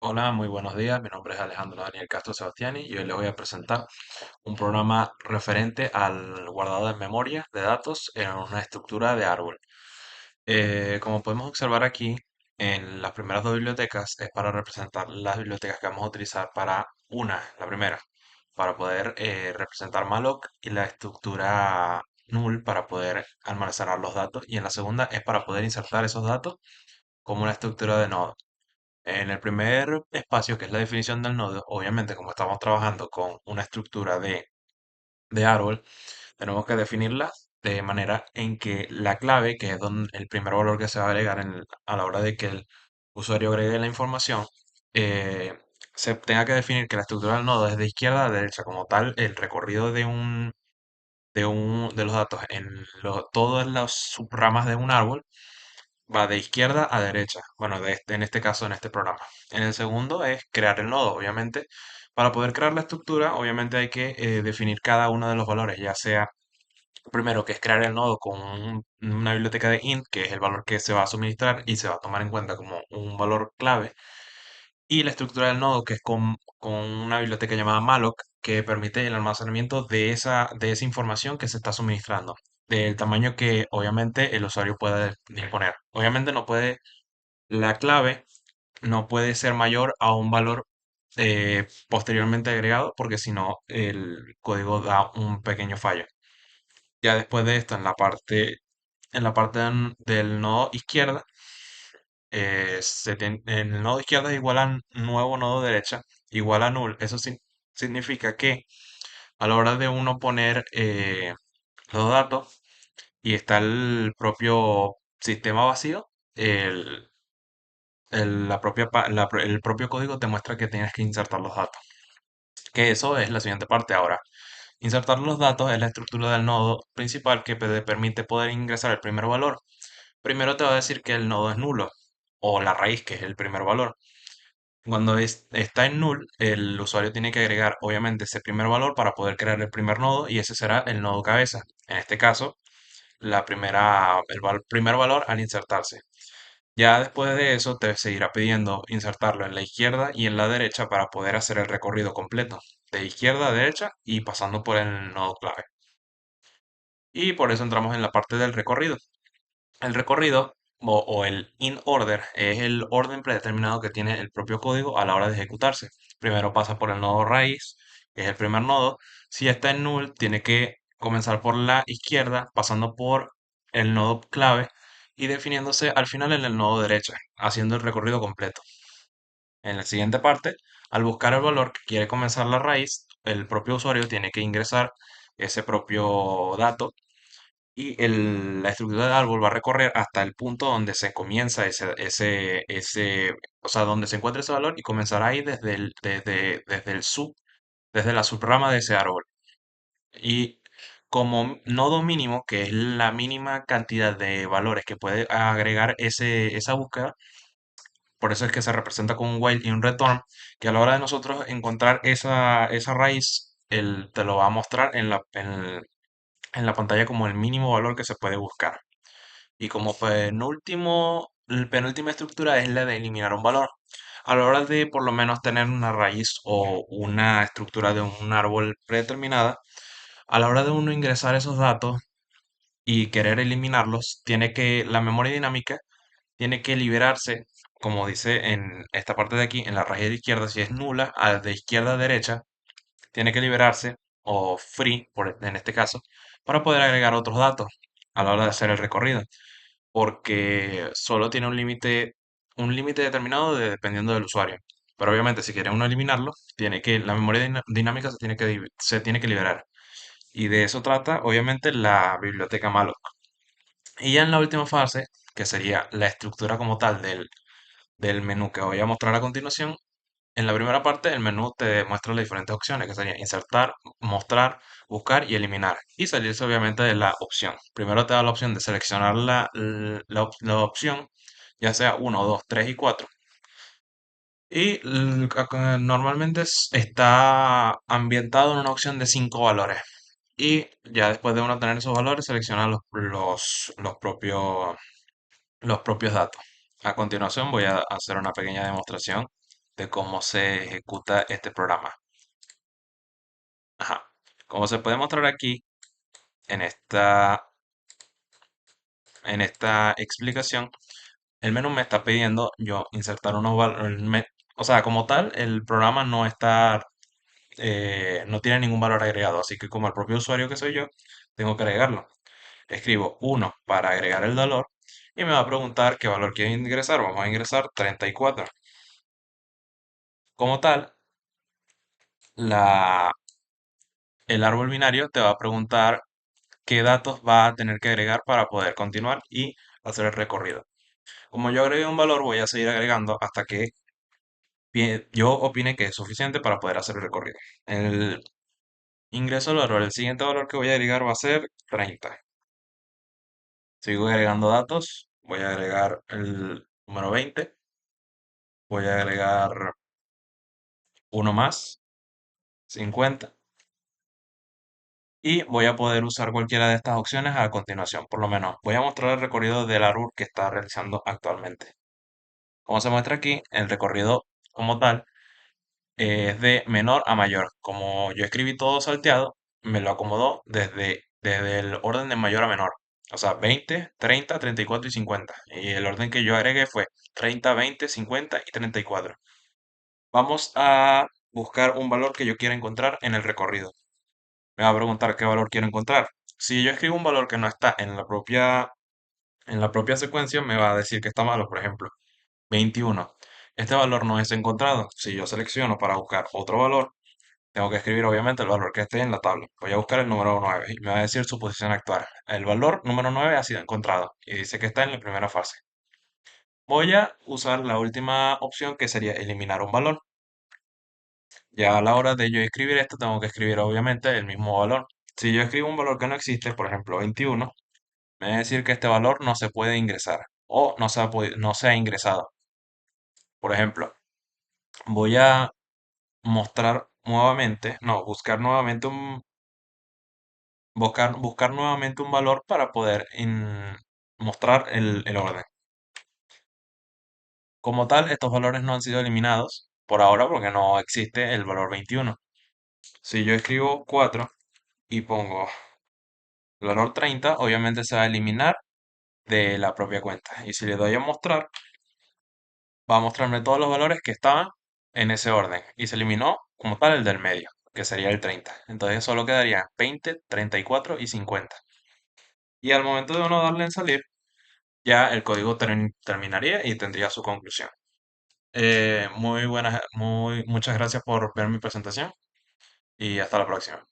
Hola, muy buenos días. Mi nombre es Alejandro Daniel Castro Sebastiani y hoy les voy a presentar un programa referente al guardado de memoria de datos en una estructura de árbol. Como podemos observar aquí, en las primeras dos bibliotecas es para representar las bibliotecas que vamos a utilizar para la primera, para poder representar malloc y la estructura null para poder almacenar los datos. Y en la segunda es para poder insertar esos datos como una estructura de nodo. En el primer espacio, que es la definición del nodo, obviamente como estamos trabajando con una estructura de árbol, tenemos que definirla de manera en que la clave, que es el primer valor que se va a agregar a la hora de que el usuario agregue la información, eh, se tenga que definir que la estructura del nodo es de izquierda a derecha. Como tal, el recorrido de los datos en todas las subramas de un árbol va de izquierda a derecha. Bueno, en este caso, en este programa. En el segundo es crear el nodo. Obviamente, para poder crear la estructura, obviamente hay que definir cada uno de los valores, ya sea primero que es crear el nodo con una biblioteca de int, que es el valor que se va a suministrar y se va a tomar en cuenta como un valor clave, y la estructura del nodo, que es con una biblioteca llamada malloc, que permite el almacenamiento de esa información que se está suministrando, del tamaño que obviamente el usuario puede disponer. Obviamente la clave no puede ser mayor a un valor posteriormente agregado, porque si no el código da un pequeño fallo. Ya después de esto, en la parte del nodo izquierda, el nodo izquierda es igual a nuevo nodo derecha, igual a null. Eso significa que a la hora de uno poner los datos y está el propio sistema vacío, el, el propio código te muestra que tienes que insertar los datos. Que eso es la siguiente parte ahora. Insertar los datos es la estructura del nodo principal que te permite poder ingresar el primer valor. Primero te va a decir que el nodo es nulo, o la raíz, que es el primer valor. Cuando está en null, el usuario tiene que agregar obviamente ese primer valor para poder crear el primer nodo, y ese será el nodo cabeza. En este caso, primer valor al insertarse. Ya después de eso te seguirá pidiendo insertarlo en la izquierda y en la derecha para poder hacer el recorrido completo, de izquierda a derecha y pasando por el nodo clave. Y por eso entramos en la parte del recorrido. El recorrido o el in order es el orden predeterminado que tiene el propio código a la hora de ejecutarse. Primero pasa por el nodo raíz, que es el primer nodo. Si está en null, tiene que comenzar por la izquierda, pasando por el nodo clave y definiéndose al final en el nodo derecha, haciendo el recorrido completo. En la siguiente parte, al buscar el valor que quiere comenzar la raíz, el propio usuario tiene que ingresar ese propio dato, y la estructura del árbol va a recorrer hasta el punto donde se comienza o sea, donde se encuentra ese valor, y comenzará ahí desde la subrama de ese árbol. Y como nodo mínimo, que es la mínima cantidad de valores que puede agregar esa búsqueda, por eso es que se representa con un while y un return, que a la hora de nosotros encontrar esa raíz, te lo va a mostrar en la pantalla como el mínimo valor que se puede buscar. Y como penúltima estructura es la de eliminar un valor. A la hora de por lo menos tener una raíz o una estructura de un árbol predeterminada, a la hora de uno ingresar esos datos y querer eliminarlos, la memoria dinámica tiene que liberarse, como dice en esta parte de aquí, en la raíz de izquierda, si es nula, de izquierda a derecha, tiene que liberarse, o free, en este caso, para poder agregar otros datos a la hora de hacer el recorrido, porque solo tiene un límite determinado dependiendo del usuario. Pero obviamente si quiere uno eliminarlo, la memoria dinámica se tiene que liberar. Y de eso trata, obviamente, la biblioteca malloc. Y ya en la última fase, que sería la estructura como tal del menú que voy a mostrar a continuación, en la primera parte el menú te muestra las diferentes opciones, que serían insertar, mostrar, buscar y eliminar. Y salirse obviamente de la opción. Primero te da la opción de seleccionar la opción, ya sea uno, 2, 3 y 4. Y normalmente está ambientado en una opción de 5 valores. Y ya después de uno tener esos valores, selecciona los propios datos. A continuación voy a hacer una pequeña demostración de cómo se ejecuta este programa. Ajá. Como se puede mostrar aquí en esta explicación, el menú me está pidiendo yo insertar unos valores. O sea, como tal, el programa no tiene ningún valor agregado, así que como el propio usuario que soy yo, tengo que agregarlo. Escribo 1 para agregar el valor y me va a preguntar qué valor quiere ingresar. Vamos a ingresar 34. Como tal, la, el árbol binario te va a preguntar qué datos va a tener que agregar para poder continuar y hacer el recorrido. Como yo agregué un valor, voy a seguir agregando hasta que yo opine que es suficiente para poder hacer el recorrido. El ingreso al valor, el siguiente valor que voy a agregar va a ser 30. Sigo agregando datos, voy a agregar el número 20, voy a agregar uno más, 50, y voy a poder usar cualquiera de estas opciones a continuación. Por lo menos voy a mostrar el recorrido del árbol que está realizando actualmente. Como se muestra aquí, el recorrido como tal es de menor a mayor. Como yo escribí todo salteado, me lo acomodó desde el orden de mayor a menor. O sea, 20, 30, 34 y 50. Y el orden que yo agregué fue 30, 20, 50 y 34. Vamos a buscar un valor que yo quiera encontrar en el recorrido. Me va a preguntar qué valor quiero encontrar. Si yo escribo un valor que no está en la propia secuencia, me va a decir que está malo. Por ejemplo, 21. Este valor no es encontrado. Si yo selecciono para buscar otro valor, tengo que escribir obviamente el valor que esté en la tabla. Voy a buscar el número 9 y me va a decir su posición actual. El valor número 9 ha sido encontrado y dice que está en la primera fase. Voy a usar la última opción que sería eliminar un valor. Ya a la hora de yo escribir esto, tengo que escribir obviamente el mismo valor. Si yo escribo un valor que no existe, por ejemplo 21, me va a decir que este valor no se puede ingresar o no se ha ingresado. Por ejemplo, voy a mostrar nuevamente, no, buscar nuevamente un valor para poder mostrar el orden. Como tal, estos valores no han sido eliminados por ahora porque no existe el valor 21. Si yo escribo 4 y pongo el valor 30, obviamente se va a eliminar de la propia cuenta. Y si le doy a mostrar, va a mostrarme todos los valores que estaban en ese orden. Y se eliminó como tal el del medio, que sería el 30. Entonces solo quedarían 20, 34 y 50. Y al momento de uno darle en salir, ya el código terminaría y tendría su conclusión. Muchas gracias por ver mi presentación y hasta la próxima.